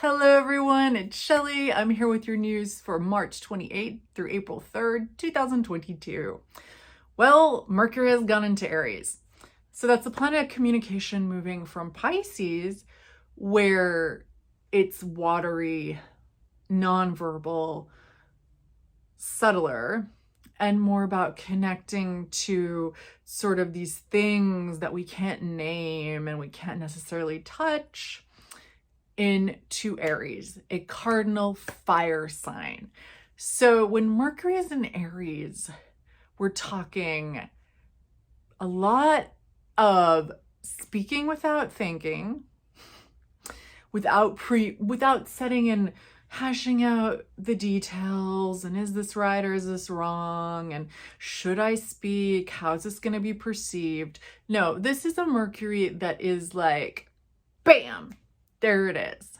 Hello everyone, it's Shelly. I'm here with your news for March 28th through April 3rd, 2022. Well, Mercury has gone into Aries. So that's the planet of communication moving from Pisces, where it's watery, nonverbal, subtler, and more about connecting to sort of these things that we can't name and we can't necessarily touch, into Aries, a cardinal fire sign. So when Mercury is in Aries, we're talking a lot of speaking without thinking, without setting and hashing out the details, and is this right or is this wrong, and should I speak, how's this going to be perceived? No, this is a Mercury that is like, bam, there it is.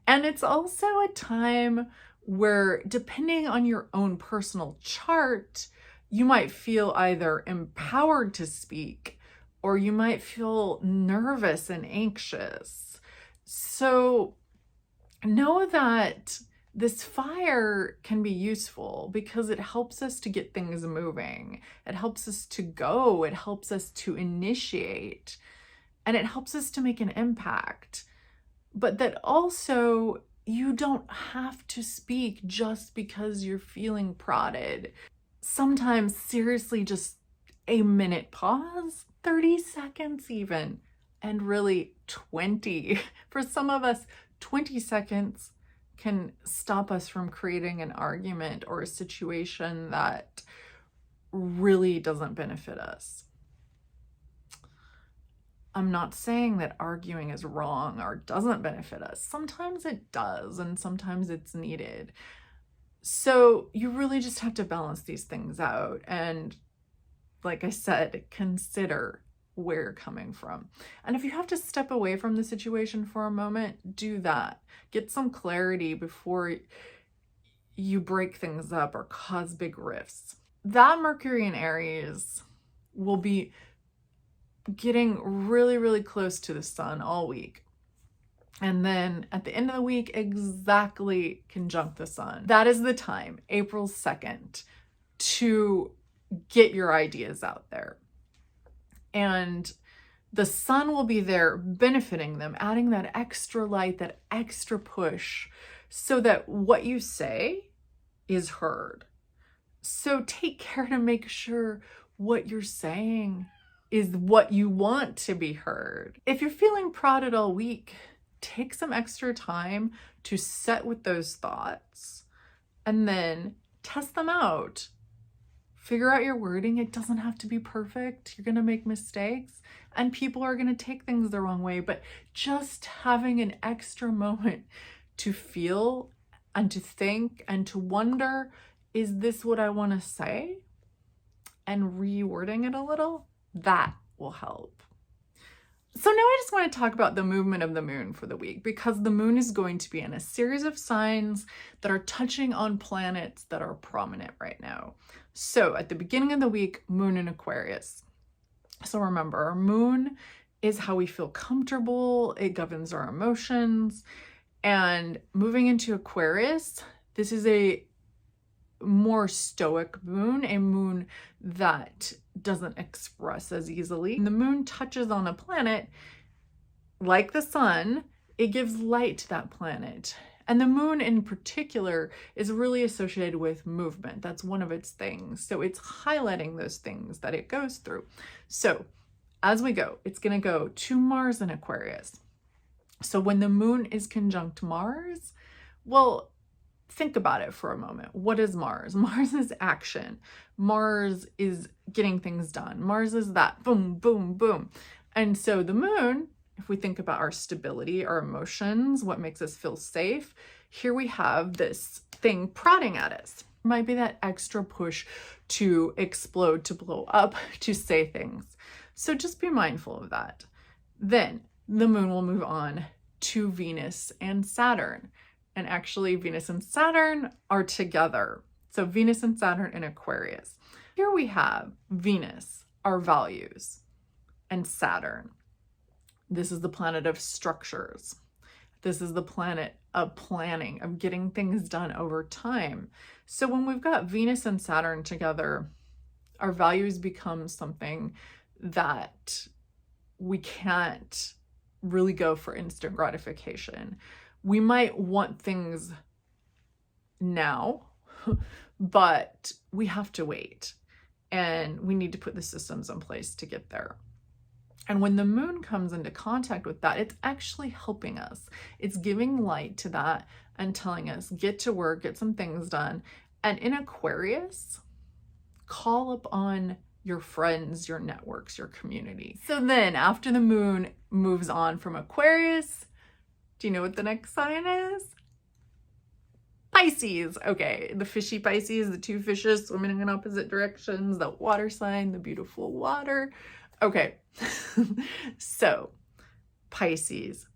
And it's also a time where, depending on your own personal chart, you might feel either empowered to speak or you might feel nervous and anxious. So know that this fire can be useful because it helps us to get things moving. It helps us to go. It helps us to initiate. And it helps us to make an impact. But that also, you don't have to speak just because you're feeling prodded. Sometimes, seriously, just a minute pause, 30 seconds even, and really 20. For some of us, 20 seconds can stop us from creating an argument or a situation that really doesn't benefit us. I'm not saying that arguing is wrong or doesn't benefit us. Sometimes it does, and sometimes it's needed. So you really just have to balance these things out. And like I said, consider where you're coming from. And if you have to step away from the situation for a moment, do that. Get some clarity before you break things up or cause big rifts. That Mercury in Aries will be getting really, really close to the sun all week. And then at the end of the week, exactly conjunct the sun. That is the time, April 2nd, to get your ideas out there. And the sun will be there benefiting them, adding that extra light, that extra push, so that what you say is heard. So take care to make sure what you're saying is what you want to be heard. If you're feeling prodded all week, take some extra time to sit with those thoughts and then test them out. Figure out your wording. It doesn't have to be perfect. You're going to make mistakes and people are going to take things the wrong way, but just having an extra moment to feel and to think and to wonder, is this what I want to say? And rewording it a little, that will help. So now I just want to talk about the movement of the moon for the week, because the moon is going to be in a series of signs that are touching on planets that are prominent right now. So at the beginning of the week, moon in Aquarius. So remember, our moon is how we feel comfortable. It governs our emotions. And moving into Aquarius, this is a more stoic moon, a moon that doesn't express as easily. When the moon touches on a planet, like the sun, it gives light to that planet. And the moon in particular is really associated with movement. That's one of its things. So it's highlighting those things that it goes through. So as we go, it's going to go to Mars in Aquarius. So when the moon is conjunct Mars, well, think about it for a moment. What is Mars? Mars is action. Mars is getting things done. Mars is that boom, boom, boom. And so the moon, if we think about our stability, our emotions, what makes us feel safe, here we have this thing prodding at us. It might be that extra push to explode, to blow up, to say things. So just be mindful of that. Then the moon will move on to Venus and Saturn. And actually, Venus and Saturn are together. So Venus and Saturn in Aquarius. Here we have Venus, our values, and Saturn. This is the planet of structures. This is the planet of planning, of getting things done over time. So when we've got Venus and Saturn together, our values become something that we can't really go for instant gratification. We might want things now, but we have to wait, and we need to put the systems in place to get there. And when the moon comes into contact with that, it's actually helping us. It's giving light to that and telling us, get to work, get some things done. And in Aquarius, call upon your friends, your networks, your community. So then after the moon moves on from Aquarius, do you know what the next sign is? Pisces. Okay, the fishy Pisces, the two fishes swimming in opposite directions, the water sign, the beautiful water. Okay, so Pisces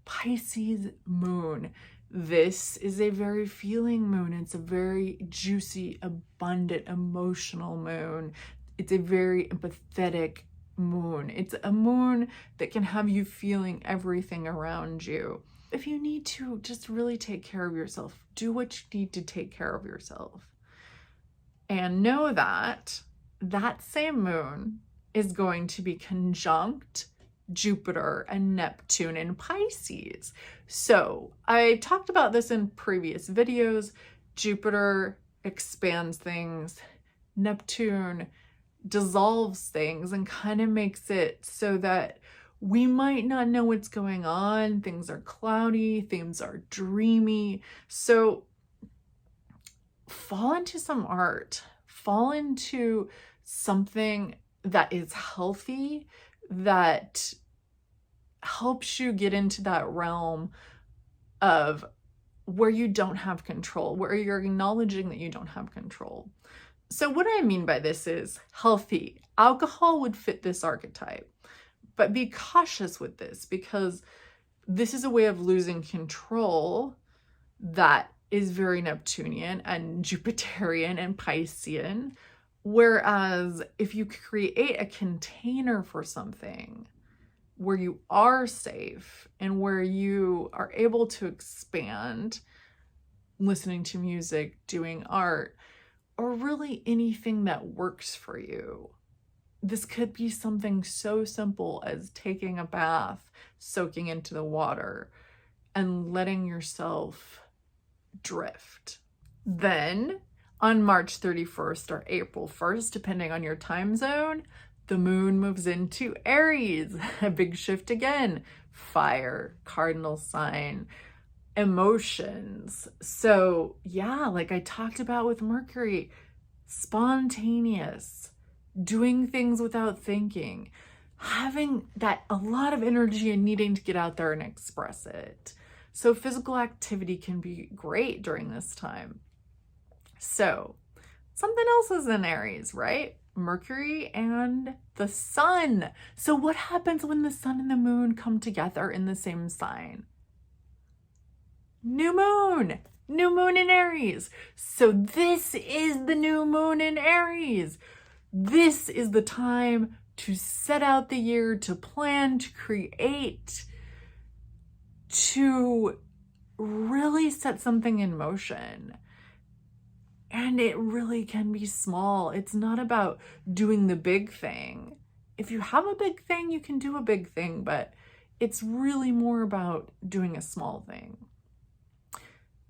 moon. This is a very feeling moon. It's a very juicy, abundant, emotional moon. It's a very empathetic moon. It's a moon that can have you feeling everything around you. If you need to just really take care of yourself, do what you need to take care of yourself. And know that that same moon is going to be conjunct Jupiter and Neptune in Pisces. So I talked about this in previous videos. Jupiter expands things. Neptune dissolves things and kind of makes it so that we might not know what's going on. Things are cloudy, things are dreamy. So fall into some art, fall into something that is healthy, that helps you get into that realm of where you don't have control, where you're acknowledging that you don't have control. So what I mean by this is healthy. Alcohol would fit this archetype, but be cautious with this because this is a way of losing control that is very Neptunian and Jupiterian and Piscean. Whereas if you create a container for something where you are safe and where you are able to expand, listening to music, doing art, or really anything that works for you. This could be something so simple as taking a bath, soaking into the water, and letting yourself drift. Then on March 31st or April 1st, depending on your time zone, the moon moves into Aries, a big shift again. Fire, cardinal sign, emotions. So yeah, like I talked about with Mercury, spontaneous, doing things without thinking, having that a lot of energy and needing to get out there and express it. So physical activity can be great during this time. So something else is in Aries, right? Mercury and the sun. So what happens when the sun and the moon come together in the same sign? New moon in Aries. So this is the new moon in Aries. This is the time to set out the year, to plan, to create, to really set something in motion. And it really can be small. It's not about doing the big thing. If you have a big thing, you can do a big thing, but it's really more about doing a small thing.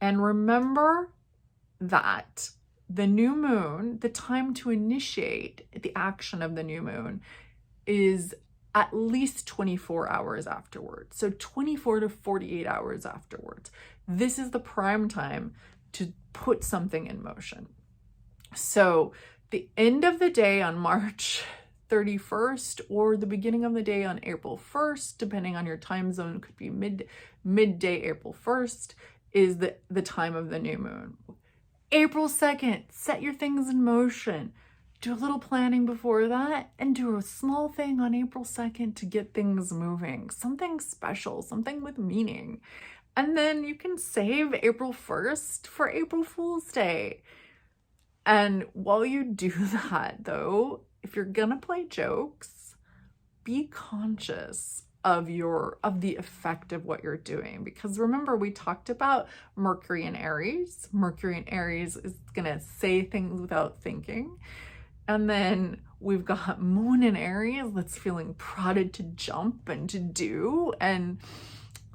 And remember that the new moon, the time to initiate the action of the new moon is at least 24 hours afterwards. So 24 to 48 hours afterwards. This is the prime time to put something in motion. So the end of the day on March 31st or the beginning of the day on April 1st, depending on your time zone, could be midday April 1st, is the time of the new moon. April 2nd, set your things in motion. Do a little planning before that and do a small thing on April 2nd to get things moving. Something special, something with meaning. And then you can save April 1st for April Fool's Day. And while you do that, though, if you're gonna play jokes, be conscious of the effect of what you're doing. Because remember, we talked about Mercury in Aries. Mercury in Aries is gonna say things without thinking. And then we've got Moon in Aries that's feeling prodded to jump and to do, and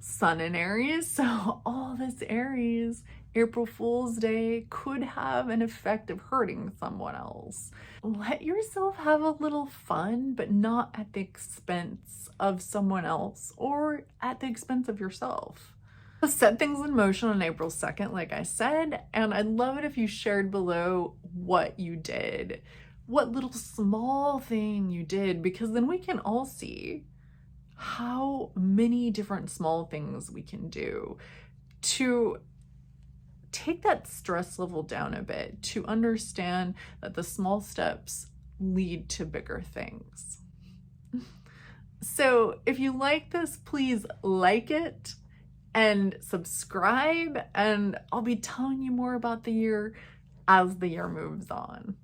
Sun in Aries. So all this Aries, April Fool's Day could have an effect of hurting someone else. Let yourself have a little fun, but not at the expense of someone else or at the expense of yourself. Set things in motion on April 2nd, like I said, and I'd love it if you shared below what you did, what little small thing you did, because then we can all see how many different small things we can do to take that stress level down a bit, to understand that the small steps lead to bigger things. So if you like this, please like it and subscribe, and I'll be telling you more about the year as the year moves on.